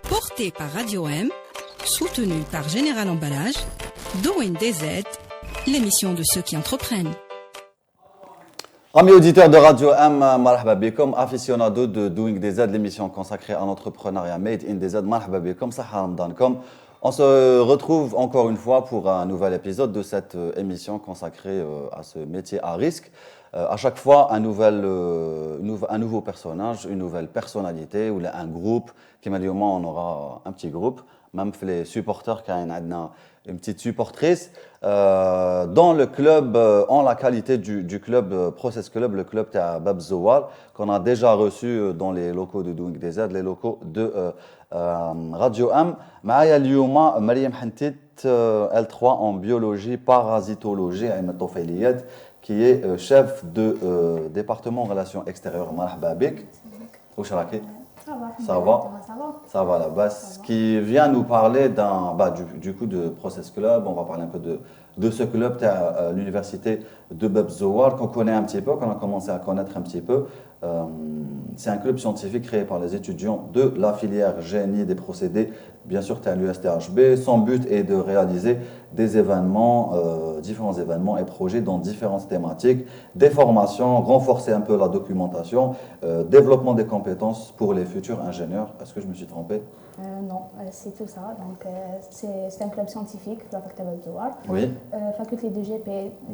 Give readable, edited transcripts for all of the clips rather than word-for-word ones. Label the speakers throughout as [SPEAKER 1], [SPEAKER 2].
[SPEAKER 1] Porté par Radio M, soutenu par Général Emballage, Doing DZ, l'émission de ceux qui entreprennent.
[SPEAKER 2] Amis auditeurs de Radio M, marhaba bikom, aficionados de Doing DZ, l'émission consacrée à l'entrepreneuriat Made in DZ, marhaba bikom, saha ramadankom. On se retrouve encore une fois pour un nouvel épisode de cette émission consacrée à ce métier à risque. À chaque fois, un nouveau personnage, une nouvelle personnalité ou un groupe. Qui m'a dit au moins on aura un petit groupe. Même les supporters, quand on a une petite supportrice. Dans le club, en la qualité du club Process Club, le club de Bab Zouar, qu'on a déjà reçu dans les locaux de Doing DZ, les locaux de Radio M. معايا اليوم مريم حنتيت L3 en biologie parasitologie علم الطفيليات qui est chef de département relations extérieures. مرحبا بك. واش راكي؟ Ça va la base. Qui vient nous parler du coup de Process Club. On va parler un peu de ce club à l'université de Bab Zouar qu'on connaît un petit peu, qu'on a commencé à connaître un petit peu. C'est un club scientifique créé par les étudiants de la filière génie des procédés, bien sûr à l'USTHB. Son but est de réaliser des événements, différents événements et projets dans différentes thématiques, des formations, renforcer un peu la documentation, développement des compétences pour les futurs ingénieurs. Est-ce que je me suis trompé?
[SPEAKER 3] Non, c'est tout ça. Donc, c'est un club scientifique, la faculté Bab Zouar.
[SPEAKER 2] Oui.
[SPEAKER 3] Faculté de GP,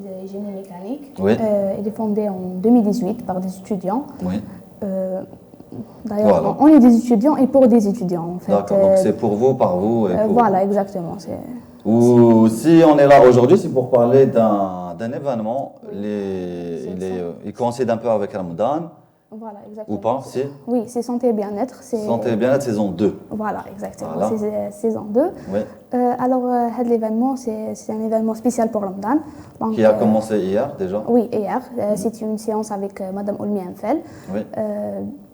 [SPEAKER 3] de génie mécanique.
[SPEAKER 2] Oui.
[SPEAKER 3] Il est fondé en 2018 par des étudiants.
[SPEAKER 2] Oui.
[SPEAKER 3] D'ailleurs,
[SPEAKER 2] Voilà.
[SPEAKER 3] On est des étudiants et pour des étudiants, en fait.
[SPEAKER 2] D'accord, donc c'est pour vous, par vous et pour
[SPEAKER 3] voilà, exactement.
[SPEAKER 2] Ou si on est là aujourd'hui, c'est pour parler d'un événement. Il coïncide un peu avec Ramadan.
[SPEAKER 3] Voilà, exactement.
[SPEAKER 2] Ou pas, si?
[SPEAKER 3] Oui, c'est Santé et Bien-être.
[SPEAKER 2] Santé et Bien-être, saison 2.
[SPEAKER 3] Voilà, exactement.
[SPEAKER 2] Voilà.
[SPEAKER 3] C'est saison 2.
[SPEAKER 2] Oui.
[SPEAKER 3] Alors, l'événement, c'est un événement spécial pour Ramadan. Donc,
[SPEAKER 2] Qui a commencé hier déjà?
[SPEAKER 3] Oui, hier. C'est une séance avec Madame Olmi Enfel.
[SPEAKER 2] Oui.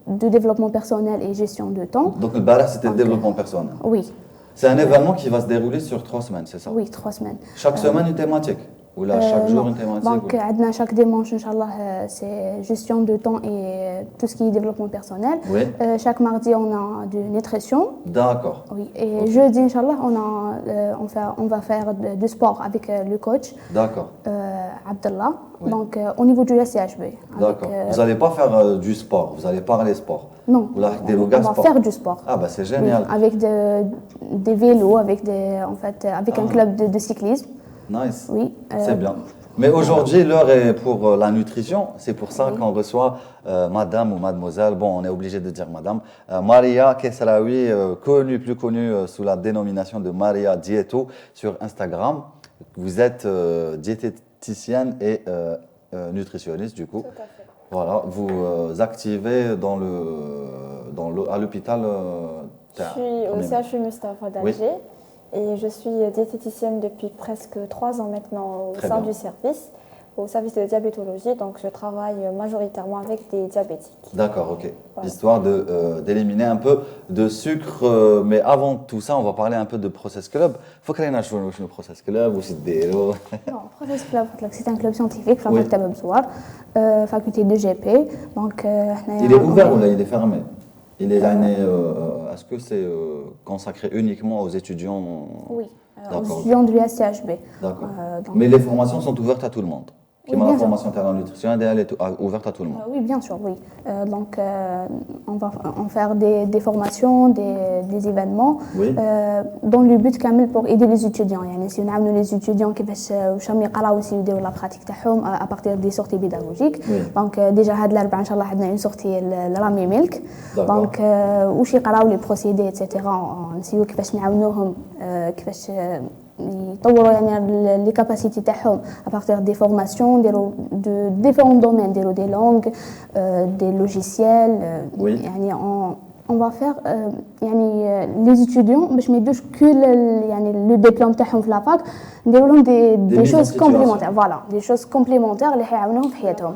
[SPEAKER 3] De développement personnel et gestion de temps.
[SPEAKER 2] Donc le barrage, c'était le développement personnel.
[SPEAKER 3] Oui.
[SPEAKER 2] C'est un événement qui va se dérouler sur 3 semaines, c'est ça?
[SPEAKER 3] Oui, 3 semaines.
[SPEAKER 2] Chaque semaine une thématique? Ou là, chaque jour
[SPEAKER 3] non.
[SPEAKER 2] une thématique?
[SPEAKER 3] Donc, chaque dimanche, Inch'Allah, c'est gestion de temps et tout ce qui est développement personnel.
[SPEAKER 2] Oui.
[SPEAKER 3] Chaque mardi, on a de nutrition.
[SPEAKER 2] D'accord.
[SPEAKER 3] Oui. Et jeudi, Inch'Allah, on va faire du sport avec le coach.
[SPEAKER 2] D'accord.
[SPEAKER 3] Abdallah.
[SPEAKER 2] Oui.
[SPEAKER 3] Donc, au niveau du SCHB.
[SPEAKER 2] D'accord. Vous n'allez pas faire du sport, vous allez parler sport?
[SPEAKER 3] Non.
[SPEAKER 2] Ou là,
[SPEAKER 3] On va faire du sport.
[SPEAKER 2] Ah, bah c'est génial.
[SPEAKER 3] Oui, avec des vélos, avec un club de cyclisme.
[SPEAKER 2] Nice.
[SPEAKER 3] Oui.
[SPEAKER 2] C'est bien. Mais aujourd'hui, l'heure est pour la nutrition. C'est pour ça qu'on reçoit madame ou mademoiselle. Bon, on est obligé de dire madame. Maria Kessraoui, plus connue sous la dénomination de Maria Dieto sur Instagram. Vous êtes diététicienne et nutritionniste du coup.
[SPEAKER 4] Tout à fait.
[SPEAKER 2] Voilà, vous activez à l'hôpital.
[SPEAKER 4] Je suis au CHU Mustapha d'Alger.
[SPEAKER 2] Oui.
[SPEAKER 4] Et je suis diététicienne depuis presque 3 ans maintenant au sein du service de diabétologie. Donc, je travaille majoritairement avec des diabétiques.
[SPEAKER 2] D'accord, ok.
[SPEAKER 4] Voilà.
[SPEAKER 2] Histoire d'éliminer un peu de sucre. Mais avant tout ça, on va parler un peu de Process Club. Faut que le Process Club ou c'est des
[SPEAKER 3] Non, Process Club, c'est un club scientifique,
[SPEAKER 2] Oui.
[SPEAKER 3] faculté Bab Zouar, faculté de GP. Donc,
[SPEAKER 2] Il est ouvert ou là, il est fermé? Est-ce que c'est consacré uniquement aux étudiants?
[SPEAKER 3] Oui, aux
[SPEAKER 2] D'accord.
[SPEAKER 3] étudiants de l'USCHB.
[SPEAKER 2] D'accord.
[SPEAKER 3] Donc,
[SPEAKER 2] Mais les formations sont ouvertes à tout le monde?
[SPEAKER 3] Oui,
[SPEAKER 2] La
[SPEAKER 3] bien sûr.
[SPEAKER 2] formation terre en nutrition, elle est ouverte à tout le monde?
[SPEAKER 3] oui, bien sûr, oui. Donc, on va faire des formations, des événements,
[SPEAKER 2] Oui.
[SPEAKER 3] dans le but كامل pour aider les étudiants. يعني si نعاونوا les étudiants كيفاش يقراو يديروا la pratique تاعهم à partir des sorties pédagogiques.
[SPEAKER 2] Oui.
[SPEAKER 3] Donc, déjà هاد الأربعة إن شاء الله عندنا une sortie لرامي ميلك.
[SPEAKER 2] D'accord.
[SPEAKER 3] Donc, واش يقراو les procédés etc. نسيو كيفاش نعاونوهم كيفاش يطوروا يعني les capacités تاعهم à partir des formations de différents domaines, des langues, des logiciels.
[SPEAKER 2] Oui.
[SPEAKER 3] يعني on va faire les étudiants باش ما يدوش le diplôme تاعهم في لافاك نديروا لهم des choses complémentaires. Voilà, des choses complémentaires اللي حيعاونوهم في حياتهم.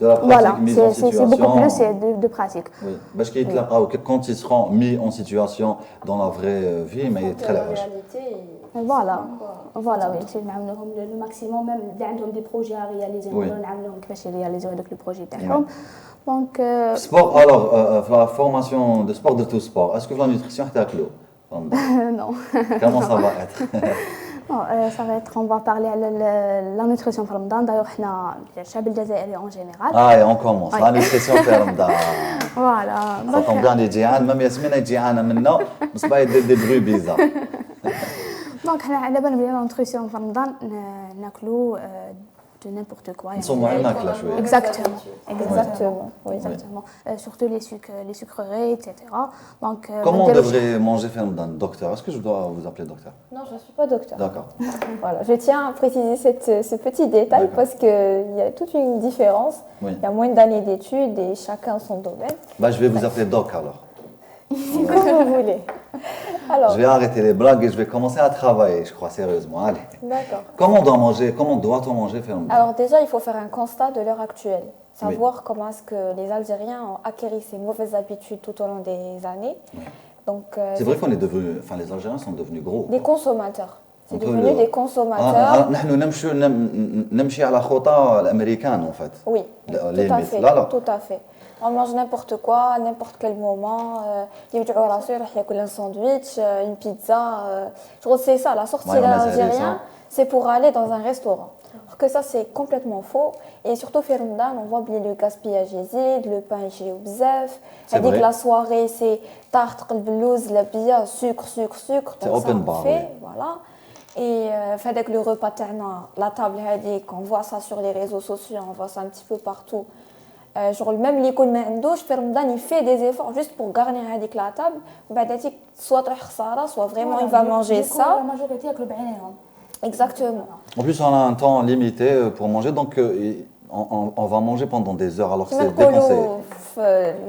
[SPEAKER 2] De la pratique
[SPEAKER 3] Voilà,
[SPEAKER 2] mise en
[SPEAKER 3] c'est
[SPEAKER 2] situation.
[SPEAKER 3] beaucoup plus de pratique.
[SPEAKER 2] Oui. Parce quand ils seront mis en situation dans la vraie vie, mais il est très
[SPEAKER 4] la
[SPEAKER 2] large.
[SPEAKER 4] réalité.
[SPEAKER 3] Voilà, oui, c'est نعاونوهم le maximum, même اللي عندهم des projets à réaliser,
[SPEAKER 2] Oui.
[SPEAKER 3] نعاونوهم كيفاش يرياليزيو هذوك les projets تاعهم. Donc,
[SPEAKER 2] Sport, alors, la formation de sport de tout sport, est-ce que la nutrition est inclue?
[SPEAKER 3] non.
[SPEAKER 2] Comment ça va être?
[SPEAKER 3] Bon, ça va être, on va parler de la nutrition في رمضان. D'ailleurs, احنا الشعب الجزائري en général.
[SPEAKER 2] Ah, et on commence. La nutrition في رمضان.
[SPEAKER 3] Voilà.
[SPEAKER 2] Ça tombe bien, les djihad, même Yasmine est djihad maintenant, mais c'est pas des bruits bizarres.
[SPEAKER 3] Donc, احنا على بالنا بلي la nutrition في رمضان ناكلوا de n'importe quoi.
[SPEAKER 2] Nous sommes moins là, je vais.
[SPEAKER 3] Exactement.
[SPEAKER 4] Exactement. Oui.
[SPEAKER 3] Exactement. Surtout les sucreries, etc. Donc,
[SPEAKER 2] comment on devrait manger Ramadan, docteur? Est-ce que je dois vous appeler docteur?
[SPEAKER 4] Non, je ne suis pas docteur.
[SPEAKER 2] D'accord.
[SPEAKER 4] Voilà, je tiens à préciser ce petit détail parce qu'il y a toute une différence.
[SPEAKER 2] Oui.
[SPEAKER 4] Il y a moins d'années d'études et chacun son domaine.
[SPEAKER 2] Bah, je vais vous appeler doc alors.
[SPEAKER 4] Comme vous voulez. Alors,
[SPEAKER 2] je vais arrêter les blagues et je vais commencer à travailler, je crois, sérieusement. Allez.
[SPEAKER 4] D'accord.
[SPEAKER 2] Comment doit-on manger Ramadan?
[SPEAKER 4] Alors déjà, il faut faire un constat de l'heure actuelle. Savoir comment est-ce que les Algériens ont acquis ces mauvaises habitudes tout au long des années.
[SPEAKER 2] Oui.
[SPEAKER 4] Donc,
[SPEAKER 2] c'est vrai qu'on est devenus, enfin les Algériens sont devenus gros.
[SPEAKER 4] Des consommateurs. C'est devenu des consommateurs.
[SPEAKER 2] Nous نمشي على خطى الامريكان en fait.
[SPEAKER 4] Oui, tout à fait.
[SPEAKER 2] Là.
[SPEAKER 4] Tout à fait. On mange n'importe quoi, à n'importe quel moment. Il y a un sandwich, une pizza. Je trouve que c'est ça, la sortie de l'Algérien, c'est pour aller dans un restaurant. Alors que ça, c'est complètement faux. Et surtout, في رمضان, on voit bien le gaspillage يزيد, le pain يجري بزاف. C'est-à-dire que la soirée, c'est tarte, قلبلوز, la bia, sucre.
[SPEAKER 2] C'est open bar.
[SPEAKER 4] Voilà. Et avec le repas تاعنا, la table هذيك, on voit ça sur les réseaux sociaux, on voit ça un petit peu partout. Genre même les كل ما عندوش في رمضان, il fait des efforts juste pour garnir هذيك la table. بعد soit تروح خساره, soit vraiment il va manger ça.
[SPEAKER 3] La majorité avec le بعينهم.
[SPEAKER 4] Exactement.
[SPEAKER 2] En plus, on a un temps limité pour manger, donc on va manger pendant des heures, alors que c'est déconseillé.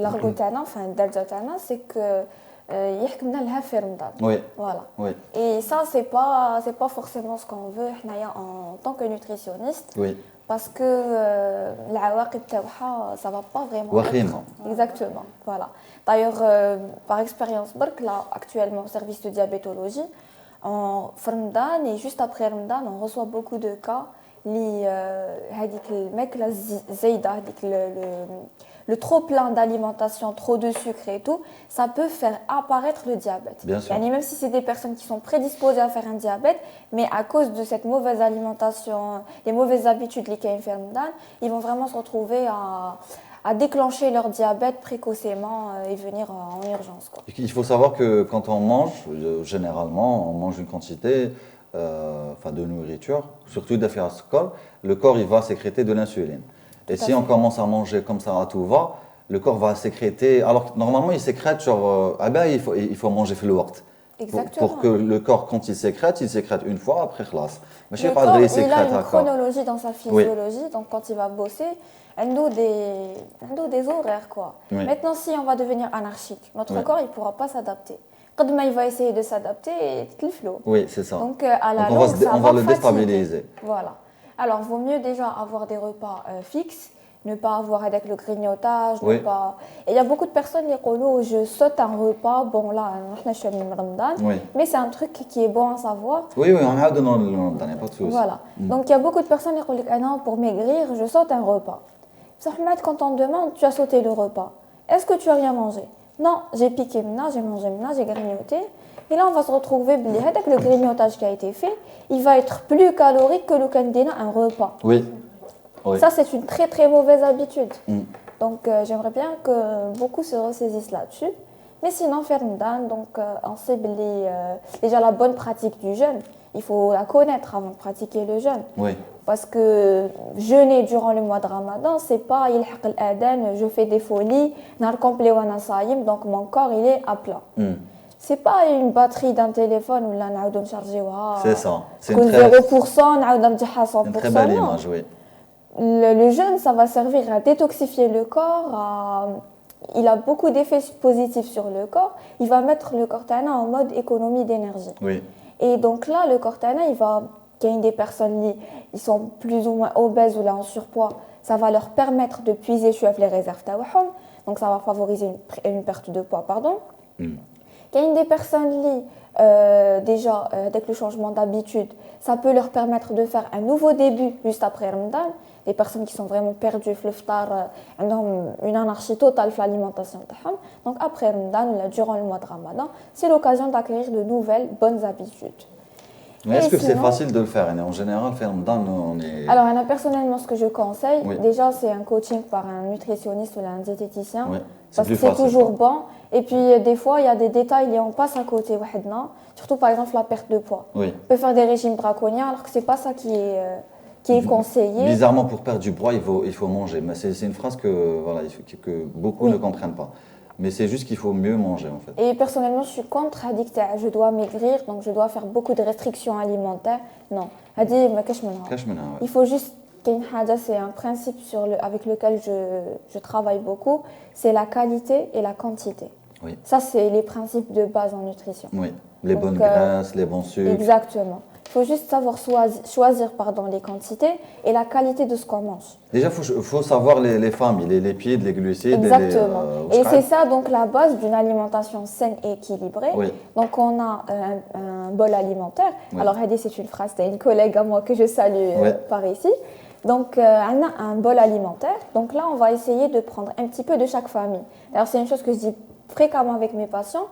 [SPEAKER 4] L'argot تاعنا, enfin الدرجه تاعنا, c'est que يحكمنا لها في رمضان.
[SPEAKER 2] Oui.
[SPEAKER 4] Voilà.
[SPEAKER 2] Oui.
[SPEAKER 4] Et ça, c'est pas forcément ce qu'on veut en tant que nutritionniste.
[SPEAKER 2] Oui.
[SPEAKER 4] Parce que العواقب تاعها, ça va pas vraiment.
[SPEAKER 2] وخيمة.
[SPEAKER 4] Exactement. Voilà. D'ailleurs, par expérience, là, actuellement, au service de diabétologie, en Ramadan et juste après Ramadan, on reçoit beaucoup de cas. Le trop plein d'alimentation, trop de sucre et tout, ça peut faire apparaître le diabète.
[SPEAKER 2] Bien sûr.
[SPEAKER 4] Et même si c'est des personnes qui sont prédisposées à faire un diabète, mais à cause de cette mauvaise alimentation, les mauvaises habitudes, ils vont vraiment se retrouver à déclencher leur diabète précocement et venir en urgence, quoi.
[SPEAKER 2] Il faut savoir que quand on mange, généralement, on mange une quantité de nourriture, surtout d'affaires à ce corps, le corps il va sécréter de l'insuline. Et si on commence à manger comme ça à tout va, le corps va sécréter. Alors normalement il sécrète genre il faut manger في الوقت.
[SPEAKER 4] Exactement.
[SPEAKER 2] Pour que le corps, quand il sécrète une fois, après classe.
[SPEAKER 4] Le corps, il a une chronologie dans sa physiologie, donc quand il va bosser, elle nous des horaires, quoi.
[SPEAKER 2] Oui.
[SPEAKER 4] Maintenant, si on va devenir anarchique, notre corps, il ne pourra pas s'adapter. Quand il va essayer de s'adapter, il flow.
[SPEAKER 2] Oui, c'est ça.
[SPEAKER 4] Donc, à la longue,
[SPEAKER 2] on va le déstabiliser.
[SPEAKER 4] Voilà. Alors, il vaut mieux déjà avoir des repas fixes, ne pas avoir avec le grignotage,
[SPEAKER 2] oui.
[SPEAKER 4] Et il y a beaucoup de personnes qui disent je saute un repas, bon là, je suis en Ramadan, mais c'est un truc qui est bon à savoir.
[SPEAKER 2] Oui, on a donné le Ramadan, il n'y a pas de souci.
[SPEAKER 4] Voilà. Donc il y a beaucoup de personnes qui disent non, pour maigrir, je saute un repas. Quand on demande, tu as sauté le repas, est-ce que tu as rien mangé? Non, j'ai piqué maintenant, j'ai mangé maintenant, j'ai grignoté. Et là, on va se retrouver avec le grignotage qui a été fait, il va être plus calorique que le candina un repas.
[SPEAKER 2] Oui. Oui.
[SPEAKER 4] Ça, c'est une très très mauvaise habitude. Donc, j'aimerais bien que beaucoup se ressaisissent là-dessus. Mais sinon, faire Ramadan, donc on sait déjà la bonne pratique du jeûne. Il faut la connaître avant de pratiquer le jeûne.
[SPEAKER 2] Oui.
[SPEAKER 4] Parce que jeûner durant le mois de Ramadan, c'est pas يلحق الأذان, je fais des folies, نهار complet وانا صايم, donc mon corps il est à plat. C'est pas une batterie d'un téléphone où là نعاودو نشارجيوها.
[SPEAKER 2] C'est ça. C'est
[SPEAKER 4] une 0%, نعاودو نرجعها 100%.
[SPEAKER 2] Une très belle image, oui.
[SPEAKER 4] Le jeûne, ça va servir à détoxifier le corps. Il a beaucoup d'effets positifs sur le corps. Il va mettre le corps tana en mode économie d'énergie.
[SPEAKER 2] Oui.
[SPEAKER 4] Et donc là, le corps tana, il y a des personnes qui sont plus ou moins obèses ou là en surpoids. Ça va leur permettre de puiser sur les réserves taouhom. Donc ça va favoriser une perte de poids, pardon. Il y a des personnes déjà avec le changement d'habitude, ça peut leur permettre de faire un nouveau début juste après Ramadan. Les personnes qui sont vraiment perdues في الفطار عندهم une anarchie totale في l'alimentation تاعهم. Donc après Ramadan ou durant le mois de Ramadan, c'est l'occasion d'acquérir de nouvelles bonnes habitudes.
[SPEAKER 2] Mais est-ce que c'est facile de le faire? En général, faire Ramadan, on est...
[SPEAKER 4] Alors, personnellement, ce que je conseille,
[SPEAKER 2] Oui.
[SPEAKER 4] déjà, c'est un coaching par un nutritionniste ou un diététicien.
[SPEAKER 2] Oui,
[SPEAKER 4] Parce que c'est toujours bon. Et puis, des fois, il y a des détails et on passe à côté. Surtout, par exemple, la perte de poids.
[SPEAKER 2] Oui.
[SPEAKER 4] On peut faire des régimes draconiens alors que ce n'est pas ça qui est conseillé.
[SPEAKER 2] Bizarrement, pour perdre du poids, il faut manger. Mais c'est une phrase que, voilà, que beaucoup ne comprennent pas. Mais c'est juste qu'il faut mieux manger en fait.
[SPEAKER 4] Et personnellement, je suis contre addict. Je dois maigrir, donc je dois faire beaucoup de restrictions alimentaires. Non. Il faut juste c'est un principe avec lequel je travaille beaucoup, c'est la qualité et la quantité.
[SPEAKER 2] Oui.
[SPEAKER 4] Ça, c'est les principes de base en nutrition.
[SPEAKER 2] Oui, les bonnes graisses, les bons sucres.
[SPEAKER 4] Exactement. Il faut juste savoir choisir les quantités et la qualité de ce qu'on mange.
[SPEAKER 2] Déjà, il faut savoir les familles, les lipides, les glucides.
[SPEAKER 4] Exactement. Et c'est ça donc la base d'une alimentation saine et équilibrée.
[SPEAKER 2] Oui.
[SPEAKER 4] Donc on a un bol alimentaire.
[SPEAKER 2] Oui.
[SPEAKER 4] Alors Hadi, c'est une phrase d'une collègue à moi que je salue par ici. Donc on a un bol alimentaire. Donc là, on va essayer de prendre un petit peu de chaque famille. D'ailleurs, c'est une chose que je dis fréquemment avec mes patients.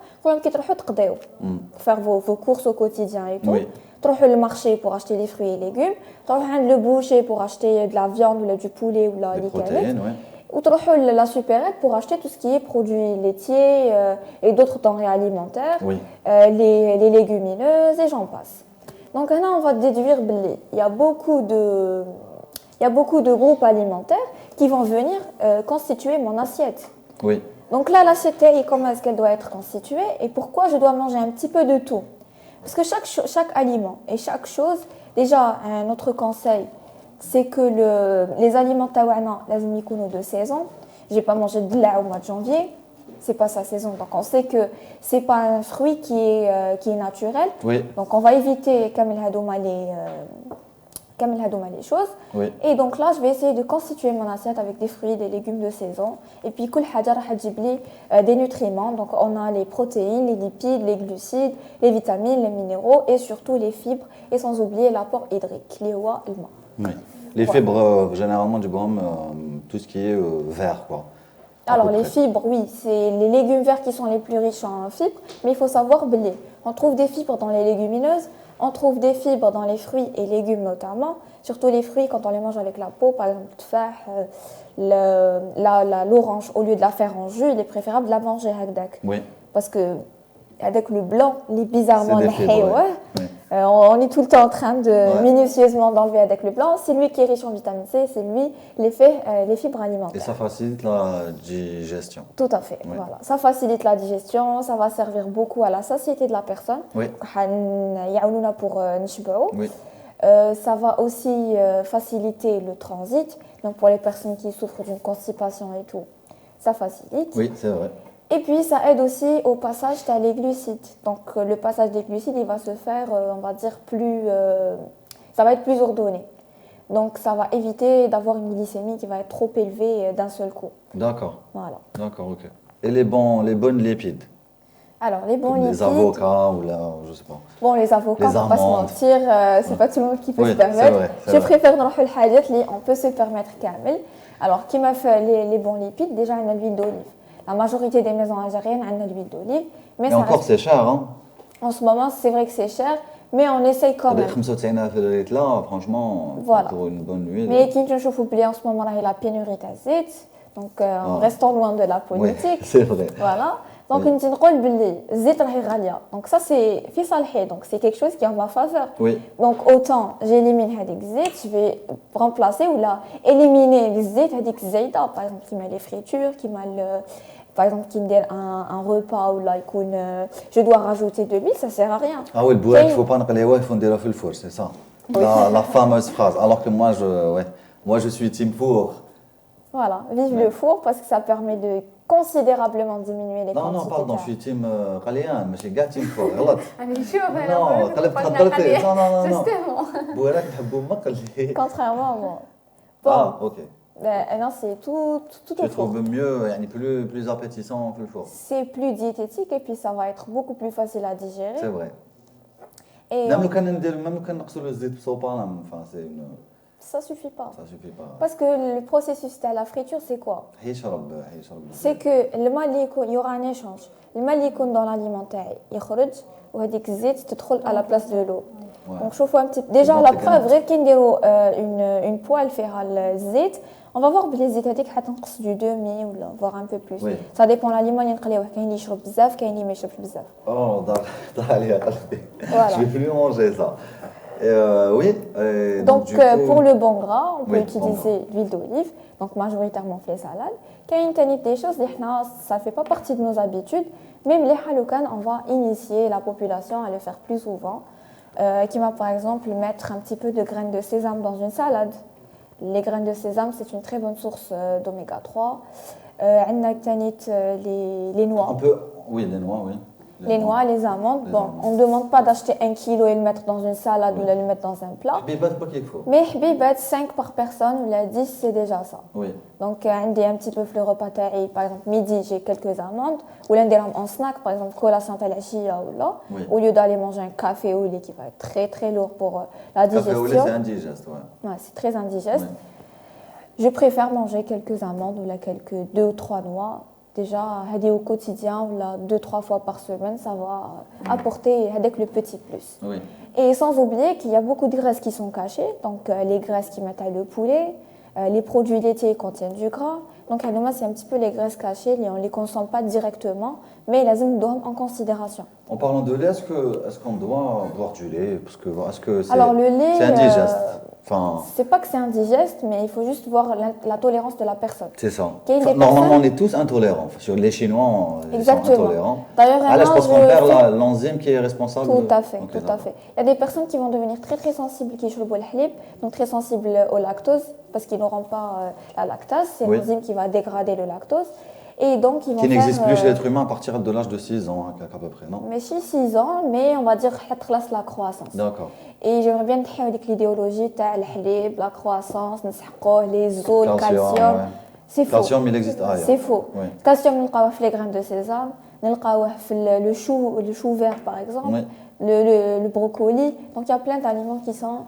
[SPEAKER 4] Faire vos courses au quotidien et tout.
[SPEAKER 2] Oui.
[SPEAKER 4] Trouvez le marché pour acheter des fruits et légumes, trouvez le boucher pour acheter de la viande ou du poulet ou
[SPEAKER 2] des protéines, ouais.
[SPEAKER 4] Ou trouvez la supérette pour acheter tout ce qui est produits laitiers et d'autres denrées alimentaires,
[SPEAKER 2] oui.
[SPEAKER 4] Les légumineuses et j'en passe. Donc là, on va déduire il y a beaucoup de groupes alimentaires qui vont venir constituer mon assiette.
[SPEAKER 2] Oui.
[SPEAKER 4] Donc là, l'assiette, comment est-ce qu'elle doit être constituée et pourquoi je dois manger un petit peu de tout? Parce que chaque aliment et chaque chose, déjà, un autre conseil, c'est que les aliments taouana, les ikono de saison, j'ai pas mangé de lait au mois de janvier, c'est pas sa saison, donc on sait que c'est pas un fruit qui est naturel.
[SPEAKER 2] Oui.
[SPEAKER 4] Donc on va éviter les choses.
[SPEAKER 2] Oui.
[SPEAKER 4] Et donc là, je vais essayer de constituer mon assiette avec des fruits, des légumes de saison. Et puis, des nutriments. Donc, on a les protéines, les lipides, les glucides, les vitamines, les minéraux et surtout les fibres. Et sans oublier l'apport hydrique, les oies et le main.
[SPEAKER 2] Oui. Les fibres, généralement, du gomme, tout ce qui est vert, quoi.
[SPEAKER 4] Alors, les fibres, oui, c'est les légumes verts qui sont les plus riches en fibres. Mais il faut savoir blé. On trouve des fibres dans les légumineuses. On trouve des fibres dans les fruits et légumes notamment, surtout les fruits quand on les mange avec la peau, par exemple l'orange, au lieu de la faire en jus, il est préférable de la manger avec.
[SPEAKER 2] Oui.
[SPEAKER 4] Parce que avec le blanc, bizarrement, on est tout le temps en train de minutieusement d'enlever avec le blanc. C'est lui qui est riche en vitamine C, c'est lui les fibres alimentaires.
[SPEAKER 2] Et ça facilite la digestion.
[SPEAKER 4] Tout à fait, voilà. Ça facilite la digestion, ça va servir beaucoup à la satiété de la personne.
[SPEAKER 2] Oui.
[SPEAKER 4] Pour
[SPEAKER 2] oui.
[SPEAKER 4] Ça va aussi faciliter le transit, donc pour les personnes qui souffrent d'une constipation et tout, ça facilite.
[SPEAKER 2] Oui, c'est vrai.
[SPEAKER 4] Et puis, ça aide aussi au passage des glucides. Donc, le passage des glucides, il va se faire, on va dire, ça va être plus ordonné. Donc, ça va éviter d'avoir une glycémie qui va être trop élevée d'un seul coup.
[SPEAKER 2] D'accord.
[SPEAKER 4] Voilà.
[SPEAKER 2] D'accord, ok. Et les bonnes lipides?
[SPEAKER 4] Alors, les bons lipides...
[SPEAKER 2] Les avocats ou je sais pas.
[SPEAKER 4] Bon, les avocats, on ne va pas se mentir, c'est pas tout le monde qui peut se permettre. Je préfère dans le hadith, on peut se permettre kamel. Alors, qui m'a fait les bons lipides? Déjà, on a l'huile d'olive. La majorité des maisons algériennes ont de l'huile d'olive.
[SPEAKER 2] Mais encore, c'est cher, hein?
[SPEAKER 4] En ce moment, c'est vrai que c'est cher, mais on essaye quand même.
[SPEAKER 2] 95 là, franchement,
[SPEAKER 4] voilà.
[SPEAKER 2] Pour une bonne huile.
[SPEAKER 4] Mais qui ne chauffe oublier en ce moment-là, il y a la pénurie d'azit. Donc, en restant loin de la politique.
[SPEAKER 2] Oui, c'est vrai.
[SPEAKER 4] Voilà. Donc, on dit que le zit ghalia. Donc, ça, c'est fisalhi. Donc, c'est quelque chose qui est en ma faveur.
[SPEAKER 2] Oui.
[SPEAKER 4] Donc, autant j'élimine hadik zit, je vais remplacer ou là, éliminer les zit hadik zaïda. Par exemple, qui met les fritures, qui met par exemple, qui me donne un repas ou là, je dois rajouter de l'huile, ça sert à rien.
[SPEAKER 2] Ah oui, le bouillon, il ne faut pas naqli il faut dire le four, c'est ça. Oui. La fameuse phrase. Alors que moi, je suis team four.
[SPEAKER 4] Voilà, vive le four parce que ça permet de considérablement diminuer les quantités.
[SPEAKER 2] Non, pardon, je suis team قليان ماشي كاع team four غلط.
[SPEAKER 4] Non,
[SPEAKER 2] بوراك نحبوا مقلي.
[SPEAKER 4] Contrairement à moi.
[SPEAKER 2] Bon. Ah, ok.
[SPEAKER 4] Non, c'est tout au four.
[SPEAKER 2] Tu trouves mieux, plus appétissant que le four.
[SPEAKER 4] C'est plus diététique et puis ça va être beaucoup plus facile à digérer.
[SPEAKER 2] C'est vrai.
[SPEAKER 4] Et
[SPEAKER 2] Même le can نقصوا le زيت بصوبة enfin c'est une
[SPEAKER 4] ça suffit pas.
[SPEAKER 2] ça suffit pas.
[SPEAKER 4] Parce que le processus de la friture, c'est quoi?
[SPEAKER 2] يشرب
[SPEAKER 4] C'est que le mal il y aura un échange. Le mal يكون dans l'alimentaire, يخرج وهذيك الزيت تدخل à la place de l'eau.
[SPEAKER 2] Ouais.
[SPEAKER 4] Donc chauffe un petit déjà
[SPEAKER 2] Bon,
[SPEAKER 4] la
[SPEAKER 2] c'est
[SPEAKER 4] preuve
[SPEAKER 2] quand
[SPEAKER 4] غير كي نديروا une poêle فيها الزيت on va voir بلي الزيت هذيك حتنقص du demi ou voire un peu plus.
[SPEAKER 2] Oui.
[SPEAKER 4] Ça dépend l'aliment اللي نقليوه كاين اللي يشرب بزاف كاين اللي ما يشربش بزاف.
[SPEAKER 2] Oh, دار عليها قلبي.
[SPEAKER 4] Voilà.
[SPEAKER 2] Je vais plus manger ça. Oui.
[SPEAKER 4] Donc
[SPEAKER 2] du coup,
[SPEAKER 4] pour le bon gras, on peut
[SPEAKER 2] Oui,
[SPEAKER 4] utiliser l'huile d'olive, donc majoritairement fait salade. Qu'il y a une telle des choses, ça ne fait pas partie de nos habitudes, même les haloukan, on va initier la population à le faire plus souvent. Qui va par exemple mettre un petit peu de graines de sésame dans une salade. Les graines de sésame, c'est une très bonne source d'oméga 3. Les noix.
[SPEAKER 2] Oui, les noix, oui.
[SPEAKER 4] Les noix, les amandes. Bon, on ne demande pas d'acheter 1 kilo et le mettre dans une salade ou le mettre dans un plat.
[SPEAKER 2] Bibat, pas qu'il faut.
[SPEAKER 4] Mais bibat, 5 par personne, ou la 10, c'est déjà ça.
[SPEAKER 2] Oui.
[SPEAKER 4] Donc, un petit peu le repas taille. Par exemple, midi, j'ai quelques amandes. Ou l'un des en snack, par exemple, collation talachia ou là.
[SPEAKER 2] Oui.
[SPEAKER 4] Au lieu d'aller manger un café au lait qui va être très très lourd pour la digestion.
[SPEAKER 2] Café au lait, c'est indigeste, ouais.
[SPEAKER 4] Ouais, c'est très indigeste.
[SPEAKER 2] Oui.
[SPEAKER 4] Je préfère manger quelques amandes ou là, quelques 2 ou 3 noix. Déjà, au quotidien, ou là, 2-3 fois par semaine, ça va apporter avec le petit plus.
[SPEAKER 2] Oui.
[SPEAKER 4] Et sans oublier qu'il y a beaucoup de graisses qui sont cachées. Donc, les graisses qui mettent le poulet, les produits laitiers contiennent du gras. Donc, à c'est un petit peu les graisses cachées, on ne les consomme pas directement, mais les doivent en considération.
[SPEAKER 2] En parlant de lait, est-ce qu'on doit boire du lait? Parce que est-ce que c'est
[SPEAKER 4] Alors, le lait,
[SPEAKER 2] c'est indigeste? Enfin,
[SPEAKER 4] c'est pas que c'est indigeste, mais il faut juste voir la tolérance de la personne.
[SPEAKER 2] c'est ça.
[SPEAKER 4] Qu'il y ait des
[SPEAKER 2] Normalement,
[SPEAKER 4] personnes-
[SPEAKER 2] on est tous intolérants. Sur les Chinois, ils sont
[SPEAKER 4] Exactement.
[SPEAKER 2] intolérants.
[SPEAKER 4] D'ailleurs,
[SPEAKER 2] Ah, là, je pense qu'on
[SPEAKER 4] je
[SPEAKER 2] perd
[SPEAKER 4] fais-
[SPEAKER 2] l'enzyme qui est responsable.
[SPEAKER 4] Tout à fait,
[SPEAKER 2] Ok,
[SPEAKER 4] tout à
[SPEAKER 2] d'accord.
[SPEAKER 4] fait. Il y a des personnes qui vont devenir très très sensibles qui jouent le halib, donc très sensibles au lactose parce qu'ils n'auront pas la lactase, c'est
[SPEAKER 2] Oui.
[SPEAKER 4] l'enzyme qui va dégrader le lactose et donc ils vont
[SPEAKER 2] Qui n'existe
[SPEAKER 4] faire,
[SPEAKER 2] plus chez l'être humain à partir de l'âge de 6 ans, à peu près, non?
[SPEAKER 4] mais 6 ans, mais on va dire classe la croissance.
[SPEAKER 2] D'accord.
[SPEAKER 4] Et j'aimerais bien نحيو avec l'idéologie تاع الحليب, la croissance, نسحقوه les os, le calcium.
[SPEAKER 2] ouais.
[SPEAKER 4] C'est faux.
[SPEAKER 2] Calcium, il existe ailleurs.
[SPEAKER 4] C'est faux.
[SPEAKER 2] Oui.
[SPEAKER 4] Le calcium, نلقاوه في les graines de sésame, نلقاوه في le chou vert par exemple,
[SPEAKER 2] Oui.
[SPEAKER 4] le brocoli. Donc il y a plein d'aliments qui sont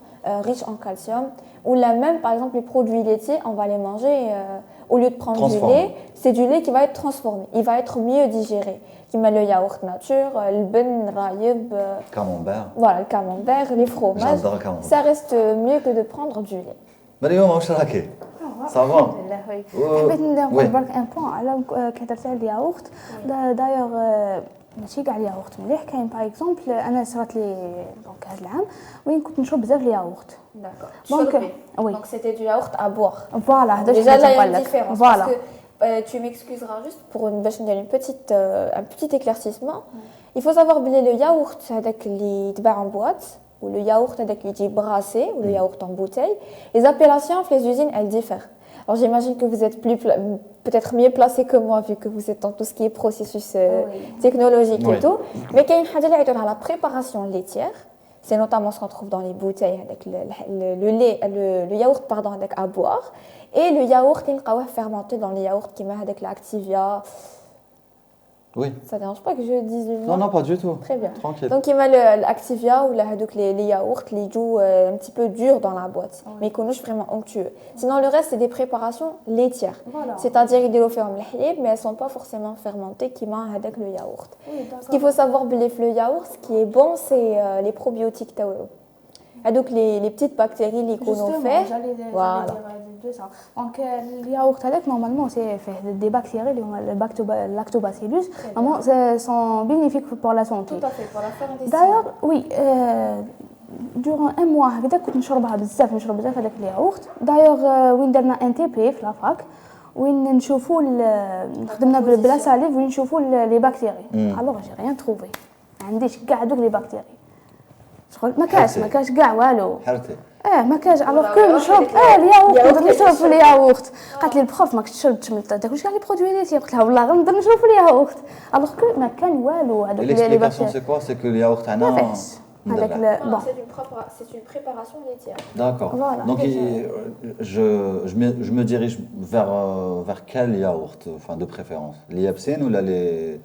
[SPEAKER 4] riches en calcium. Ou là même, par exemple, les produits laitiers, on va les manger au lieu de prendre
[SPEAKER 2] Transformé.
[SPEAKER 4] du lait, c'est du lait qui va être transformé. Il va être mieux digéré. Comme le yaourt nature, le ben, le raïb,
[SPEAKER 2] Camembert.
[SPEAKER 4] voilà, le camembert, les fromages.
[SPEAKER 2] J'adore le camembert.
[SPEAKER 4] Ça reste mieux que de prendre du lait.
[SPEAKER 2] مريم واش راكي؟ صافا؟
[SPEAKER 3] حبيت نقول
[SPEAKER 2] وي.
[SPEAKER 3] برك ان بوان على كي هضرت على الياغورت دايوغ ماشي كاع الياغورت مليح كاين باغ اكزومبل انا صرات لي دونك هذا العام وين كنت نشرب بزاف الياغورت
[SPEAKER 4] D'accord.
[SPEAKER 3] Donc, oui.
[SPEAKER 4] Donc c'était du yaourt à boire.
[SPEAKER 3] فوالا هذا
[SPEAKER 4] Déjà là, il y a une
[SPEAKER 3] لك
[SPEAKER 4] différence.
[SPEAKER 3] فوالا
[SPEAKER 4] Parce que tu m'excuseras juste pour un petit éclaircissement. Il faut savoir que le yaourt avec les en boîte ou le yaourt avec les brassé ou le yaourt en bouteille, les appellations les usines elles diffèrent. Alors j'imagine que vous êtes peut-être mieux placé que moi vu que vous êtes dans tout ce qui est processus technologique
[SPEAKER 2] Oui.
[SPEAKER 4] et tout. Mais qu'il y a une chose à la préparation laitière. C'est notamment ce qu'on trouve dans les bouteilles avec le lait, le yaourt pardon, avec à boire. Et le yaourt, il est fermenté dans les yaourts qui met avec l'Activia.
[SPEAKER 2] Oui.
[SPEAKER 4] Ça ne dérange pas que je dise le nom?
[SPEAKER 2] Non, non, pas du tout.
[SPEAKER 4] Très bien.
[SPEAKER 2] Tranquille.
[SPEAKER 4] Donc, il met l'Activia ou les yaourts, les jouent un petit peu durs dans la boîte, mais ils connaissent vraiment onctueux. Sinon, le reste, c'est des préparations laitières.
[SPEAKER 3] Voilà.
[SPEAKER 4] C'est-à-dire qu'ils le font le halib, mais elles ne sont pas forcément fermentées qui mangent avec le yaourt. Ce qu'il faut savoir, le yaourt, ce qui est bon, c'est les probiotiques taouro. Et donc, les petites bactéries, les conifères. Voilà.
[SPEAKER 3] دونك الياغورت هذاك نورمالمون سي فيه دي بكتيري اللي هما اللاكتوباسيلوس نورمالمون سون بينيفيك بور لا سونتي
[SPEAKER 4] Tout à fait, pour la faire intestinale.
[SPEAKER 3] دايوغ وي دورون ان موا هكذا كنت نشرب بزاف هذاك الياغورت دايوغ وين درنا ان تي بي في لافاك وين نشوفوا خدمنا بلا ساليف وين نشوفوا لي بكتيري الوغ جي ريان تروفي ما عنديش كاع دوك لي بكتيري شغل ما كاش كاع والو
[SPEAKER 2] حرتي.
[SPEAKER 3] ما كاش الوغ
[SPEAKER 4] والله
[SPEAKER 3] كو
[SPEAKER 4] الياغورت
[SPEAKER 3] نشرب
[SPEAKER 4] هذيك
[SPEAKER 3] الياغورت
[SPEAKER 4] الياغورت
[SPEAKER 3] نقدر نشرب في
[SPEAKER 4] اللي
[SPEAKER 3] الياغورت قالت لي البروف ماكش تشرب تاكلش كاع لي برودوي ليتي قلت لها والله غنقدر نشرب في الياغورت الوغ كو ما كان والو هذوك لي
[SPEAKER 2] L'explication,
[SPEAKER 3] بكتيري
[SPEAKER 2] c'est quoi? C'est que le yaourt,
[SPEAKER 3] ما فيهش هذاك
[SPEAKER 4] Non,
[SPEAKER 3] بون
[SPEAKER 4] c'est une préparation laitière.
[SPEAKER 2] D'accord.
[SPEAKER 3] Voilà.
[SPEAKER 2] Donc, je me dirige vers quel yaourt, enfin, de préférence? Les Yabsine ou là, les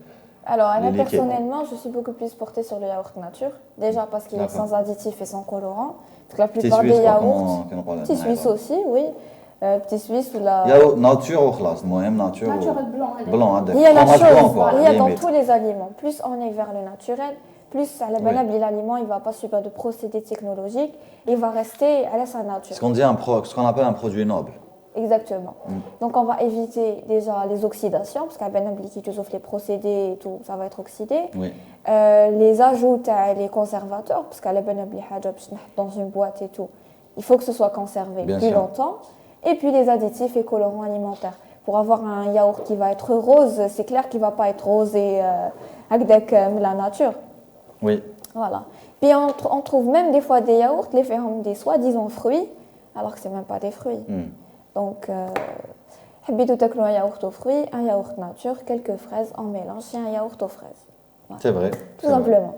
[SPEAKER 4] Alors,
[SPEAKER 2] Les
[SPEAKER 4] moi,
[SPEAKER 2] liquides.
[SPEAKER 4] personnellement, je suis beaucoup plus portée sur le yaourt nature. Déjà parce qu'il est
[SPEAKER 2] D'accord.
[SPEAKER 4] sans additifs et sans colorants. Parce que la
[SPEAKER 2] Petit
[SPEAKER 4] plupart
[SPEAKER 2] Suisse,
[SPEAKER 4] des
[SPEAKER 2] quoi,
[SPEAKER 4] yaourts,
[SPEAKER 2] comment on parle
[SPEAKER 4] petit suisse aussi, oui. Petit suisse ou la...
[SPEAKER 2] ياو ناتور وخلاص المهم ناتور
[SPEAKER 3] Naturel blanc, هذاك.
[SPEAKER 2] بلون هذاك
[SPEAKER 4] Il y a la
[SPEAKER 2] fromage blanc
[SPEAKER 4] chose,
[SPEAKER 2] quoi
[SPEAKER 4] il y a dans
[SPEAKER 2] limite.
[SPEAKER 4] tous les aliments. Plus on est vers le naturel, plus à la banane, l'aliment, il ne va pas subir de procédés technologiques. Il va rester à sa nature.
[SPEAKER 2] Ce qu'on dit ce qu'on appelle un produit noble.
[SPEAKER 4] Exactement. Donc on va éviter déjà les oxydations, parce qu'à banane, qui offre les procédés et tout, ça va être oxydé.
[SPEAKER 2] Oui.
[SPEAKER 4] Les ajouts, les conservateurs, parce qu'à la banane, dans une boîte et tout, il faut que ce soit conservé
[SPEAKER 2] Bien
[SPEAKER 4] plus
[SPEAKER 2] sûr.
[SPEAKER 4] longtemps. Et puis les additifs et colorants alimentaires. Pour avoir un yaourt qui va être rose, c'est clair qu'il ne va pas être rosé avec la nature.
[SPEAKER 2] Oui.
[SPEAKER 4] Voilà. Puis on trouve même des fois des yaourts, les faits des soi-disant fruits, alors que ce n'est même pas des fruits. Donc, حبيتوا تاكلوا un yaourt aux fruits, un yaourt nature, quelques fraises en mélange et un yaourt aux fraises. Voilà.
[SPEAKER 2] C'est vrai.
[SPEAKER 4] Tout simplement.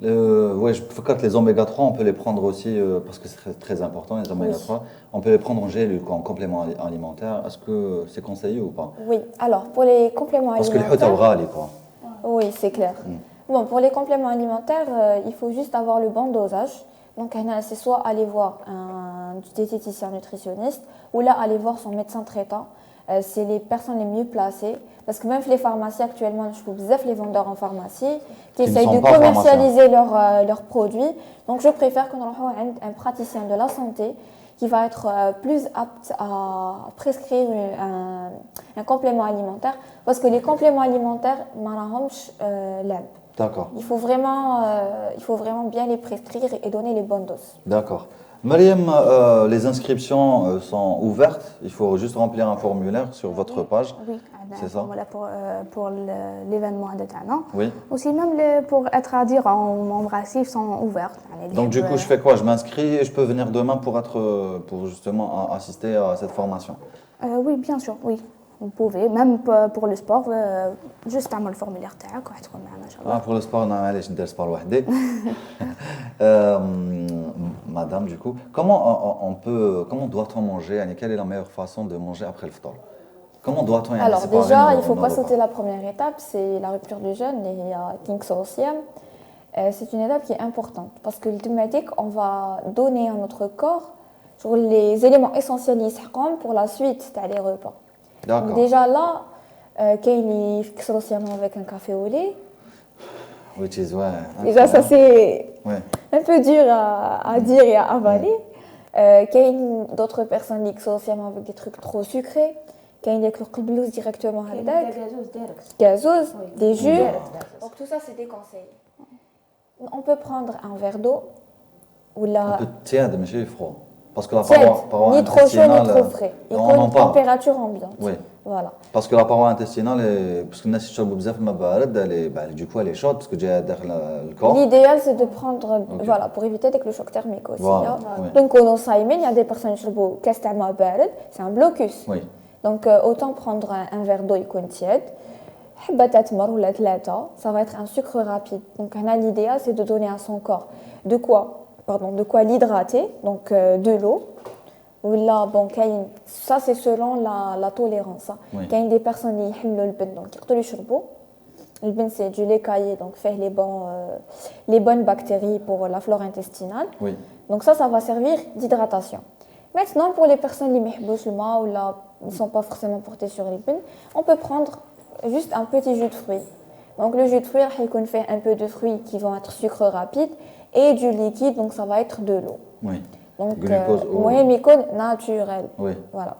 [SPEAKER 2] Ouais, je crois que les oméga 3, on peut les prendre aussi, parce que c'est très important, les oméga 3. On peut les prendre en gel ou en complément alimentaire. Est-ce que c'est conseillé ou pas?
[SPEAKER 4] Oui. Alors, pour les compléments
[SPEAKER 2] Parce que le
[SPEAKER 4] alimentaires...
[SPEAKER 2] hot غالي quoi.
[SPEAKER 4] Oui, c'est clair. Bon, pour les compléments alimentaires, il faut juste avoir le bon dosage. Donc, c'est soit aller voir un diététicien nutritionniste ou là, aller voir son médecin traitant. C'est les personnes les mieux placées. Parce que même les pharmacies actuellement, je trouve bizarre les vendeurs en pharmacie qui
[SPEAKER 2] Qui ne
[SPEAKER 4] essayent
[SPEAKER 2] sont
[SPEAKER 4] de
[SPEAKER 2] pas
[SPEAKER 4] commercialiser leurs produits. Donc, je préfère qu'on ait un praticien de la santé qui va être plus apte à prescrire un complément alimentaire. Parce que les compléments alimentaires,
[SPEAKER 2] D'accord.
[SPEAKER 4] il faut vraiment bien les prescrire et donner les bonnes doses.
[SPEAKER 2] D'accord. Mariam, les inscriptions sont ouvertes. Il faut juste remplir un formulaire sur votre page.
[SPEAKER 3] Oui,
[SPEAKER 2] C'est ça.
[SPEAKER 3] voilà pour l'événement de Tana.
[SPEAKER 2] Oui.
[SPEAKER 3] Aussi, même pour être adhérent en membre actif sont ouvertes.
[SPEAKER 2] Donc du coup, je fais quoi? Je m'inscris et je peux venir demain pour justement assister à cette formation.
[SPEAKER 3] Oui, bien sûr, oui. Vous pouvez, même pour le sport, juste عمل الفورمulaire تاعك وحتكون معنا إن شاء الله.
[SPEAKER 2] Pour le sport, non, allez, je ne sport وحدي. Madame, du coup, comment doit-on manger? Yani, quelle est la meilleure façon de manger après le fطور? Comment doit-on
[SPEAKER 4] Alors
[SPEAKER 2] séparer
[SPEAKER 4] déjà, il ne
[SPEAKER 2] nos
[SPEAKER 4] faut pas
[SPEAKER 2] repas?
[SPEAKER 4] sauter la première étape, c'est la rupture du jeûne et King Sorcium. C'est une étape qui est importante parce que l'automatique, on va donner à notre corps sur les éléments essentiels pour la suite des repas. Donc
[SPEAKER 2] D'accord.
[SPEAKER 4] déjà là, King Sorcium avec un café au lait.
[SPEAKER 2] Which is, ouais.
[SPEAKER 4] Déjà, ça c'est
[SPEAKER 2] Ouais.
[SPEAKER 4] un peu dur à dire et à avaler. Qu'il y a d'autres personnes qui sont avec des trucs trop sucrés. Qu'il y a des qblouz directement avec gazeuse, des jus. Donc tout ça, c'est déconseillé. On peut prendre un verre d'eau ou
[SPEAKER 2] Un
[SPEAKER 4] la
[SPEAKER 2] peu tiède, mais c'est froid. Parce que la
[SPEAKER 4] tiède,
[SPEAKER 2] paroi
[SPEAKER 4] ni trop chaud ni
[SPEAKER 2] intestinale,
[SPEAKER 4] trop frais. Il
[SPEAKER 2] on
[SPEAKER 4] faut
[SPEAKER 2] en
[SPEAKER 4] une
[SPEAKER 2] parle.
[SPEAKER 4] température ambiante.
[SPEAKER 2] Oui.
[SPEAKER 4] Voilà.
[SPEAKER 2] Parce que la paroi intestinale, parce que الناس يشربوا بزاف ما بارد, du coup elle est chaude parce que جايه داخل le corps.
[SPEAKER 4] L'idéal, c'est de prendre, voilà, pour éviter avec le choc thermique aussi.
[SPEAKER 2] Voilà,
[SPEAKER 4] hein.
[SPEAKER 2] oui.
[SPEAKER 4] Donc, on il y a des personnes qui ont c'est un blocus.
[SPEAKER 2] Oui.
[SPEAKER 4] Donc, autant prendre un verre d'eau tiède. Ça va être un sucre rapide. Donc, l'idéal, c'est de donner à son corps de quoi l'hydrater, donc de l'eau. Là, bon, ça, c'est selon la tolérance.
[SPEAKER 2] Oui.
[SPEAKER 4] Il y a des personnes qui ont le ben, donc ils charbon. Le ben, c'est du lait caillé, donc fait les bonnes bactéries pour la flore intestinale.
[SPEAKER 2] Oui.
[SPEAKER 4] Donc ça va servir d'hydratation. Maintenant, pour les personnes qui ne sont pas forcément portées sur les ben, on peut prendre juste un petit jus de fruits. Donc le jus de fruits, il fait un peu de fruits qui vont être sucre rapide et du liquide, donc ça va être de l'eau.
[SPEAKER 2] Oui.
[SPEAKER 4] Donc,
[SPEAKER 2] Glucose, eau.
[SPEAKER 4] mycone naturel.
[SPEAKER 2] Oui.
[SPEAKER 4] Voilà.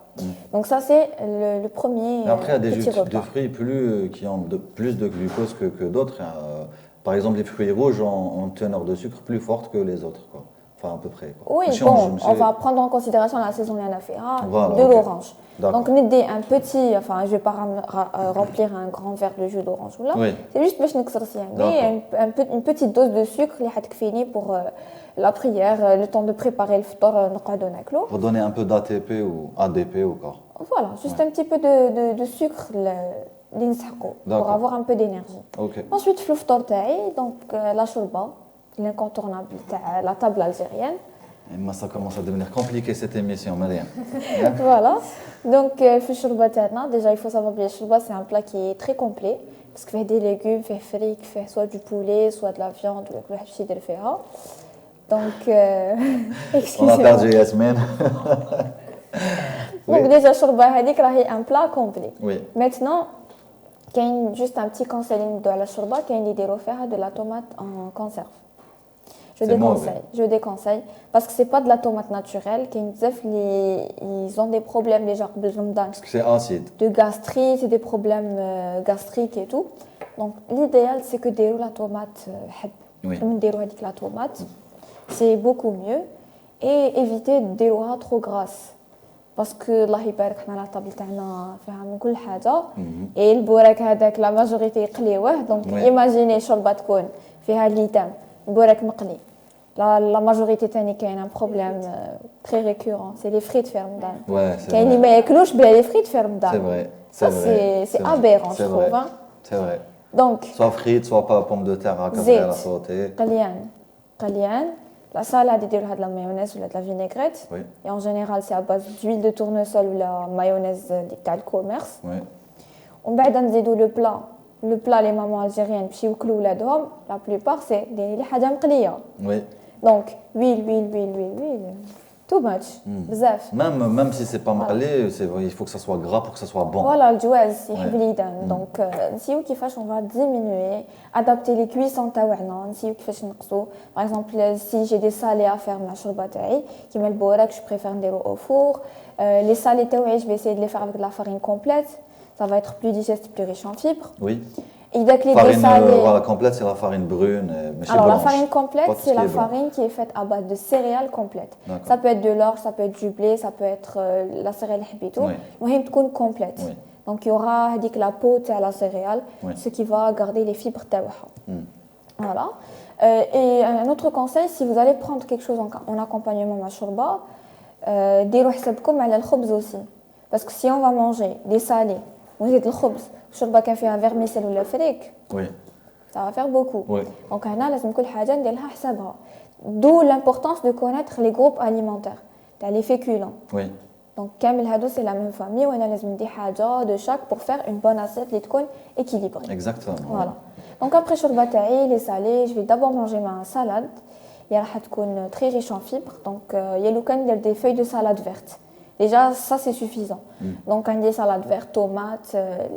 [SPEAKER 4] Donc ça, c'est le premier
[SPEAKER 2] Mais après, il y a des
[SPEAKER 4] petit
[SPEAKER 2] jus de
[SPEAKER 4] repas.
[SPEAKER 2] fruits qui ont plus de glucose que d'autres. Par exemple, les fruits rouges ont une teneur de sucre plus forte que les autres, quoi. Enfin, à peu près, quoi.
[SPEAKER 4] Oui,
[SPEAKER 2] Si
[SPEAKER 4] bon, on va prendre en considération la saison de
[SPEAKER 2] Voilà,
[SPEAKER 4] de
[SPEAKER 2] ok.
[SPEAKER 4] l'orange.
[SPEAKER 2] D'accord.
[SPEAKER 4] Donc, un petit, enfin, je ne vais pas remplir un grand verre de jus d'orange là.
[SPEAKER 2] Oui.
[SPEAKER 4] C'est juste une petite dose de sucre qui est fini pour la prière, le temps de préparer le ftor,
[SPEAKER 2] Pour donner un peu d'ATP ou ADP au corps.
[SPEAKER 4] Voilà, juste un petit peu de sucre pour
[SPEAKER 2] D'accord.
[SPEAKER 4] avoir un peu d'énergie.
[SPEAKER 2] Ok.
[SPEAKER 4] Ensuite, le ftor taille, donc la shorba, l'incontournable, la table algérienne.
[SPEAKER 2] Mais ça commence à devenir compliqué cette émission, Mariam.
[SPEAKER 4] Voilà. Donc, في الشوربة تاعنا, déjà il faut savoir bien, le shorba c'est un plat qui est très complet parce qu'il fait des légumes, fait fric, fait soit du poulet, soit de la viande, ou كل واحد باش يدير فيها. Donc,
[SPEAKER 2] On a perdu
[SPEAKER 4] excusez-moi.
[SPEAKER 2] Yasmine.
[SPEAKER 4] Donc déjà الشوربة هذيك راهي un plat complet.
[SPEAKER 2] Oui.
[SPEAKER 4] Maintenant, كاين juste un petit conseil اللي ندو على الشوربة, كاين اللي يديروا فيها de la tomate en conserve.
[SPEAKER 2] C'est mauvais.
[SPEAKER 4] Je déconseille parce que c'est pas de la tomate naturelle. Ils ont des problèmes déjà
[SPEAKER 2] Parce que c'est acide.
[SPEAKER 4] de gastrite, des problèmes gastriques et tout. Donc l'idéal c'est que déroule la tomate
[SPEAKER 2] Oui.
[SPEAKER 4] la tomate, c'est beaucoup mieux et éviter de dérouler trop grasse. Parce que الله يبارك حنا على الطابل تاعنا فيها من كل حاجه et البوراك هذاك la majorité يقليوه. Donc
[SPEAKER 2] Oui.
[SPEAKER 4] imaginez شوربه تكون فيها الليتام البوراك مقلي. La majorité تاني كاين un problème très récurrent, c'est les frites في رمضان.
[SPEAKER 2] Ouais, c'est
[SPEAKER 4] كاين اللي
[SPEAKER 2] vrai.
[SPEAKER 4] ما ياكلوش بلا les frites في رمضان.
[SPEAKER 2] C'est vrai.
[SPEAKER 4] Ça
[SPEAKER 2] vrai.
[SPEAKER 4] c'est
[SPEAKER 2] vrai.
[SPEAKER 4] aberrant je
[SPEAKER 2] C'est
[SPEAKER 4] trouve.
[SPEAKER 2] vrai.
[SPEAKER 4] Hein.
[SPEAKER 2] C'est vrai.
[SPEAKER 4] Donc
[SPEAKER 2] Soit frites, soit pas pommes de terre à caser à la sauter.
[SPEAKER 4] قليان. La salade يديروا هاد la mayonnaise ولا de la vinaigrette.
[SPEAKER 2] Oui.
[SPEAKER 4] Et en général c'est à base d'huile de tournesol ou la mayonnaise تاع الكوميرس.
[SPEAKER 2] Oui.
[SPEAKER 4] ومن بعد نزيدوا le plat les mamans algériennes باش يوكلوا ولادهم la plupart c'est دايرين حاجه مقليه.
[SPEAKER 2] Oui.
[SPEAKER 4] Donc huile too much بزاف.
[SPEAKER 2] Même si c'est pas malé, il faut que ça soit gras pour que ça soit bon.
[SPEAKER 4] Voilà, الجواز يحب اليدان. Donc نسيو كيفاش on va diminuer, adapter les cuissons تاعنا, نسيو كيفاش نقصوا. Par exemple, si j'ai des salés à faire مع الشوربه تاعي كيما البوراك, je préfère نديرو au four. Les salés تاوعي je vais essayer de les faire avec de la farine complète. Ça va être plus digeste, plus riche en fibres.
[SPEAKER 2] Oui.
[SPEAKER 4] Et dès que les
[SPEAKER 2] Farine
[SPEAKER 4] dessalés...
[SPEAKER 2] voilà, complète, c'est la farine brune. Mais
[SPEAKER 4] Alors la
[SPEAKER 2] blanche.
[SPEAKER 4] farine complète,
[SPEAKER 2] Pas tout ce
[SPEAKER 4] c'est
[SPEAKER 2] qui
[SPEAKER 4] la
[SPEAKER 2] est blanc.
[SPEAKER 4] farine qui est faite à base de céréales complètes.
[SPEAKER 2] D'accord.
[SPEAKER 4] Ça peut être de l'orge, ça peut être du blé, ça peut être la céréale habito.
[SPEAKER 2] Oui.
[SPEAKER 4] المهم تكون complète.
[SPEAKER 2] Oui.
[SPEAKER 4] Donc il y aura هذيك la peau تاع la céréale,
[SPEAKER 2] Oui.
[SPEAKER 4] ce qui va garder les fibres تاعها. Voilà. Et un autre conseil, si vous allez prendre quelque chose en accompagnement مع الشوربه, ديروا حسابكم على الخبز aussi. Parce que si on va manger des salés, ونزيد الخبز, الشوربه كان فيها vermicelle ولا فريك,
[SPEAKER 2] Oui.
[SPEAKER 4] ça va faire beaucoup.
[SPEAKER 2] Oui.
[SPEAKER 4] Donc هنا لازم كل حاجه ندير لها حسابها. D'où l'importance de connaître les groupes alimentaires, تاع les féculents.
[SPEAKER 2] Oui.
[SPEAKER 4] Donc كامل هادو c'est la même famille وانا لازم ندي حاجه de chaque pour faire une bonne assiette اللي تكون équilibrée.
[SPEAKER 2] Exactement.
[SPEAKER 4] Voilà. Donc après الشوربه تاعي les salés, je vais d'abord manger ma salade. هي راح تكون très riche en fibres. Donc يا لو كان ندير des feuilles de salade verte. Déjà, ça c'est suffisant. Donc, un des salades vertes, tomates,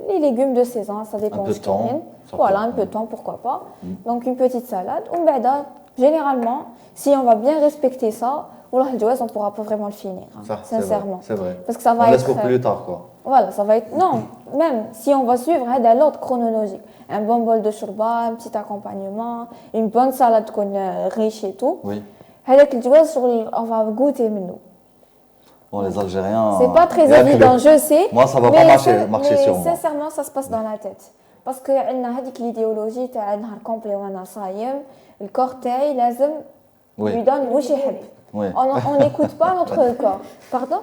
[SPEAKER 4] les légumes de saison, ça dépend.
[SPEAKER 2] Un peu de thon.
[SPEAKER 4] Voilà, un peu de thon, pourquoi pas. Donc, une petite salade. Ou généralement, si on va bien respecter ça, on ne pourra pas vraiment le finir, hein,
[SPEAKER 2] Ça,
[SPEAKER 4] sincèrement.
[SPEAKER 2] C'est vrai.
[SPEAKER 4] Parce que ça va
[SPEAKER 2] on
[SPEAKER 4] être...
[SPEAKER 2] laisse pour plus tard, quoi.
[SPEAKER 4] Voilà, ça va être... Non, même si on va suivre l'ordre chronologique. Un bon bol de shorba, un petit accompagnement, une bonne salade riche et tout.
[SPEAKER 2] Oui.
[SPEAKER 4] On va goûter maintenant.
[SPEAKER 2] Bon, les Algériens.
[SPEAKER 4] C'est pas très évident, je sais.
[SPEAKER 2] Moi, ça va pas marcher sur moi.
[SPEAKER 4] Sincèrement, ça se passe dans la tête. Parce que on a l'idéologie تاع نهار complet وانا صايم, le corps تاعي لازم lui donne واش يحب. On n'écoute pas notre corps. Pardon?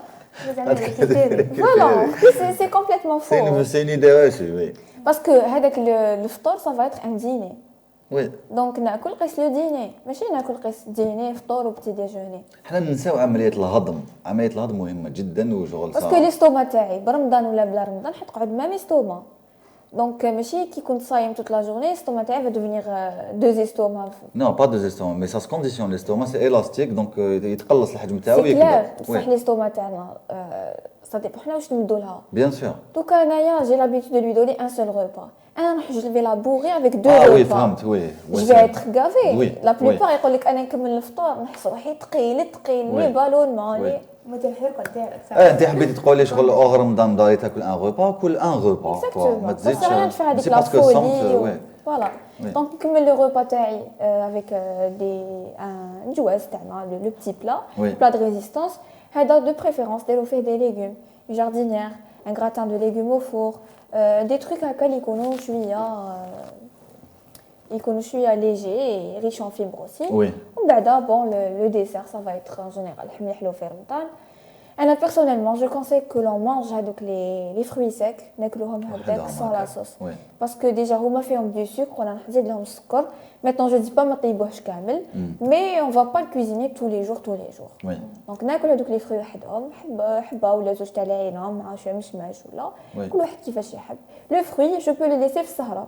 [SPEAKER 4] Voilà, c'est complètement faux.
[SPEAKER 2] C'est une idée reçue, oui.
[SPEAKER 4] Parce que le fطور, ça va être un dîner.
[SPEAKER 2] Oui.
[SPEAKER 4] Donc ناكل قيس le dîner. ماشي ناكل قيس dîner, فطور و petit déjeuner.
[SPEAKER 2] حنا ننساو عملية الهضم. عملية الهضم مهمة جدا وشغل
[SPEAKER 4] صعب. باسكو ليستوما تاعي برمضان ولا بلا رمضان حتقعد ميم استوما. Donc ماشي كي كنت صايم toute la journée, l'estomac تاعي va devenir deux estomacs.
[SPEAKER 2] Non, pas deux estomacs, mais ça se conditionne. L'estomac c'est élastique, donc يتقلص الحجم تاعو
[SPEAKER 4] ويكبر. C'est clair.
[SPEAKER 2] Oui.
[SPEAKER 4] بصح l'estomac تاعنا ça dépend حنا واش نمدو لها.
[SPEAKER 2] Bien sûr.
[SPEAKER 4] Donc انايا j'ai l'habitude de lui donner un seul repas. Je vais la bourrer avec deux
[SPEAKER 2] repas. Ah oui,
[SPEAKER 4] فهمت,
[SPEAKER 2] oui.
[SPEAKER 4] Je vais être gavée.
[SPEAKER 2] Oui.
[SPEAKER 4] La plupart يقول لك انا نكمل الفطور نحس روحي ثقيل لي بالون مالي.
[SPEAKER 2] انت حبيتي تقولي شغل اوغ رمضان داري تاكل ان روبا, كل ان روبا.
[SPEAKER 4] ما تزيدش هذيك لا فولي. Voilà. Donc نكمل لو روبا تاعي avec un جواز تاعنا le petit plat de résistance. هذا de préférence ديروا فيه des légumes, une jardinière, un gratin de légumes au four, des trucs هكا يكونوا شويه léger et riche en fibres aussi.
[SPEAKER 2] Oui.
[SPEAKER 4] ومن بعد bon le dessert ça va être en général حملي حلو في رمضان. Moi, personnellement, je conseille que l'on mange donc les fruits secs, sans la sauce.
[SPEAKER 2] Oui.
[SPEAKER 4] Parce que déjà, on fait du sucre, on a du sucre. Maintenant, je ne dis pas que je kamel, mais on ne va pas le cuisiner tous les jours.
[SPEAKER 2] Oui.
[SPEAKER 4] Donc, on a les fruits ou زوج تاع العينه مع شويه مشماش ولا كل واحد كيفاش يحب. Le fruit, je peux le laisser في السهرة,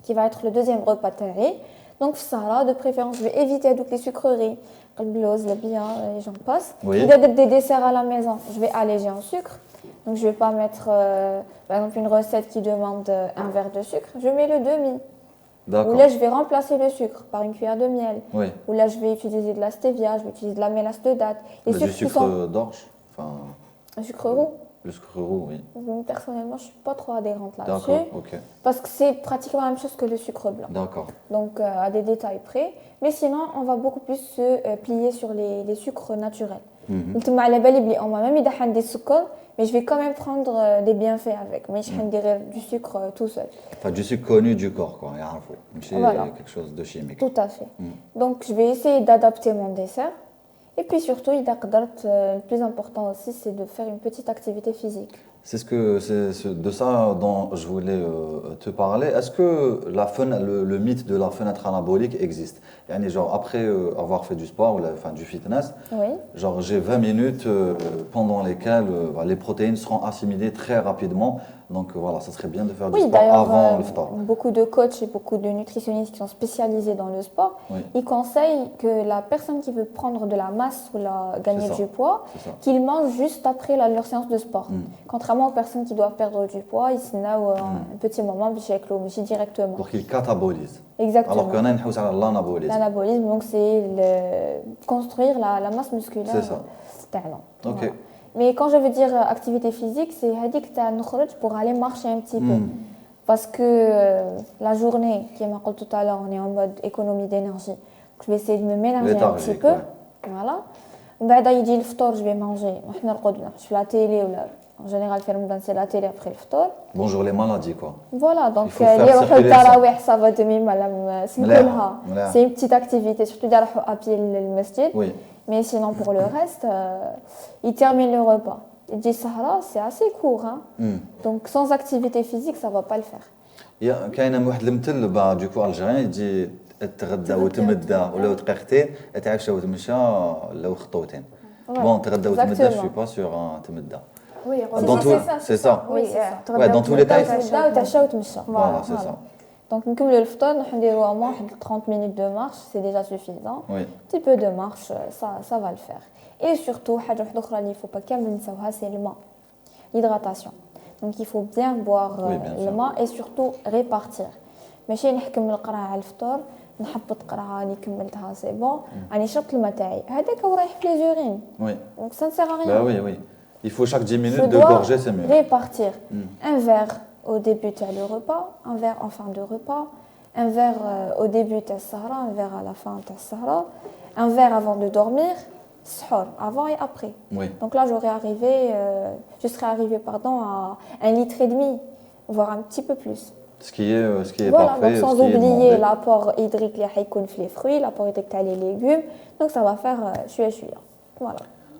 [SPEAKER 4] qui va être le deuxième repas تاعي. Donc, في السهرة, de préférence, je vais éviter toutes les sucreries. Le blose, le bien, et j'en passe.
[SPEAKER 2] Oui.
[SPEAKER 4] Il y a des desserts à la maison, je vais alléger en sucre. Donc, je ne vais pas mettre, par exemple, une recette qui demande un verre de sucre. Je mets le demi.
[SPEAKER 2] D'accord.
[SPEAKER 4] Ou là, je vais remplacer le sucre par une cuillère de miel.
[SPEAKER 2] Oui.
[SPEAKER 4] Ou là, je vais utiliser de la stevia, je vais utiliser de la mélasse de date.
[SPEAKER 2] Du sucre d'orge, enfin...
[SPEAKER 4] Un sucre roux.
[SPEAKER 2] Le sucre roux, oui.
[SPEAKER 4] Personnellement, je ne suis pas trop adhérente là-dessus.
[SPEAKER 2] D'accord, ok.
[SPEAKER 4] Parce que c'est pratiquement la même chose que le sucre blanc.
[SPEAKER 2] D'accord.
[SPEAKER 4] Donc, à des détails près. Mais sinon, on va beaucoup plus se plier sur les sucres naturels. On m'a même dit des sucres, mais je vais quand même prendre des bienfaits avec. Mais je vais du sucre tout seul.
[SPEAKER 2] Enfin, du sucre connu du corps, quoi.
[SPEAKER 4] Voilà.
[SPEAKER 2] Quelque chose de chimique.
[SPEAKER 4] Tout à fait. Donc, je vais essayer d'adapter mon dessert. Et puis surtout, le plus important aussi, c'est de faire une petite activité physique.
[SPEAKER 2] C'est de ça dont je voulais te parler. Est-ce que le mythe de la fenêtre anabolique existe? Genre après avoir fait du sport ou du fitness,
[SPEAKER 4] oui.
[SPEAKER 2] Genre j'ai 20 minutes pendant lesquelles les protéines seront assimilées très rapidement. Donc voilà, ça serait bien de faire du sport avant le sport.
[SPEAKER 4] Beaucoup de coachs et beaucoup de nutritionnistes qui sont spécialisés dans le sport, ils conseillent que la personne qui veut prendre de la masse ou gagner du poids, qu'il mange juste après leur séance de sport. Contrairement aux personnes qui doivent perdre du poids, ils se mettent un petit moment directement.
[SPEAKER 2] Pour qu'ils catabolisent.
[SPEAKER 4] Exactement.
[SPEAKER 2] Alors qu'on a une l'anabolisme.
[SPEAKER 4] L'anabolisme, donc c'est construire la masse musculaire.
[SPEAKER 2] C'est ça.
[SPEAKER 4] Ok.
[SPEAKER 2] Voilà.
[SPEAKER 4] Mais quand je veux dire activité physique, c'est pour aller marcher un petit peu. Parce que la journée, comme je dit tout à l'heure, on est en mode économie d'énergie. Je vais essayer de me mélanger un petit peu. Voilà. بعد يجي الفطور, je vais manger. Je suis à la télé ou en général c'est la télé après le fطور.
[SPEAKER 2] Bonjour les maladies quoi.
[SPEAKER 4] Voilà, donc le tarawih ça va demi madame c'est une petite activité surtout à pied le masjid.
[SPEAKER 2] Oui.
[SPEAKER 4] Mais sinon, pour le reste, il termine le repas. Il dit Sahara, c'est assez court. Hein? Donc, sans activité physique, ça ne va pas le faire.
[SPEAKER 2] Il y a un du coup algérien, il dit تغدى وتمدى ولو دقيقتين تعشى وتمشى لو خطوتين. Bon, تغدى وتمدى, je ne suis pas sur un تمدى.
[SPEAKER 3] Oui,
[SPEAKER 2] c'est ça.
[SPEAKER 4] Oui, c'est ça.
[SPEAKER 2] Ouais, dans tous les cas,
[SPEAKER 4] voilà,
[SPEAKER 2] c'est ça.
[SPEAKER 4] Donc, le fton, on a au moins 30 minutes de marche, c'est déjà suffisant.
[SPEAKER 2] Oui.
[SPEAKER 4] Un petit peu de marche, ça va le faire. Et surtout, il ne faut pas c'est le main, l'hydratation. Donc, il faut bien boire le main et surtout répartir. ماشي نحكم القرعه على الفطور نحبط قرعه اللي كملتها سي بون راني شربت الماء تاعي هذاك ورايح في لي زورين.
[SPEAKER 2] Oui.
[SPEAKER 4] Donc ça ne sert à rien.
[SPEAKER 2] Bah oui, oui. Il faut chaque 10 minutes de gorger, c'est mieux.
[SPEAKER 4] Répartir un verre au début du repas, un verre en fin de repas, un verre au début de Sahara, un verre à la fin de Sahara, un verre avant de dormir, avant et après.
[SPEAKER 2] Oui.
[SPEAKER 4] Donc là, je serais arrivée à 1,5 litre, voire un petit peu plus.
[SPEAKER 2] Ce qui est
[SPEAKER 4] voilà,
[SPEAKER 2] parfait.
[SPEAKER 4] Donc sans oublier l'apport hydrique les fruits, l'apport hydrique les légumes. Donc ça va faire chouïa. Voilà.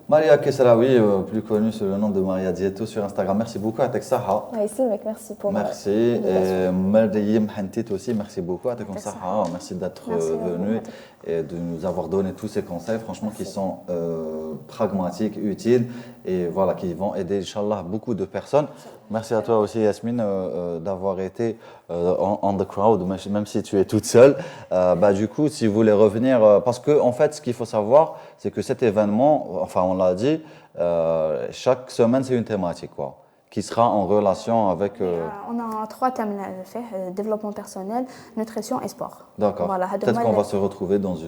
[SPEAKER 2] Maria Kesraoui, plus connue sous le nom de Maria Dieto sur Instagram. Merci beaucoup à Teksaha.
[SPEAKER 4] Merci pour
[SPEAKER 2] merci. Et Mariam Hantit aussi, merci beaucoup à Teksaha. Merci d'être venu et de nous avoir donné tous ces conseils, franchement, qui sont pragmatiques, utiles et voilà, qui vont aider, Inch'Allah, beaucoup de personnes. Merci à toi aussi, Yasmine, d'avoir été on the crowd, même si tu es toute seule. Du coup, si vous voulez revenir, parce que en fait, ce qu'il faut savoir, c'est que cet événement, enfin, on l'a dit, chaque semaine, c'est une thématique, quoi, qui sera en relation avec...
[SPEAKER 3] On a 3 thèmes à faire, développement personnel, nutrition et sport.
[SPEAKER 2] D'accord. Voilà, peut-être qu'on va se retrouver dans du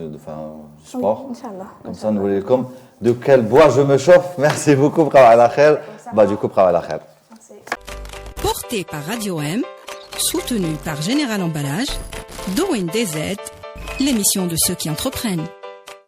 [SPEAKER 2] sport.
[SPEAKER 3] Oui, Inch'Allah.
[SPEAKER 2] Comme ça, nous voulez comme de quel bois je me chauffe. Merci beaucoup, Prawa la khair. Du coup, Prawa la khair.
[SPEAKER 1] Porté par Radio M, soutenu par Général Emballage, Doing DZ, l'émission de ceux qui entreprennent.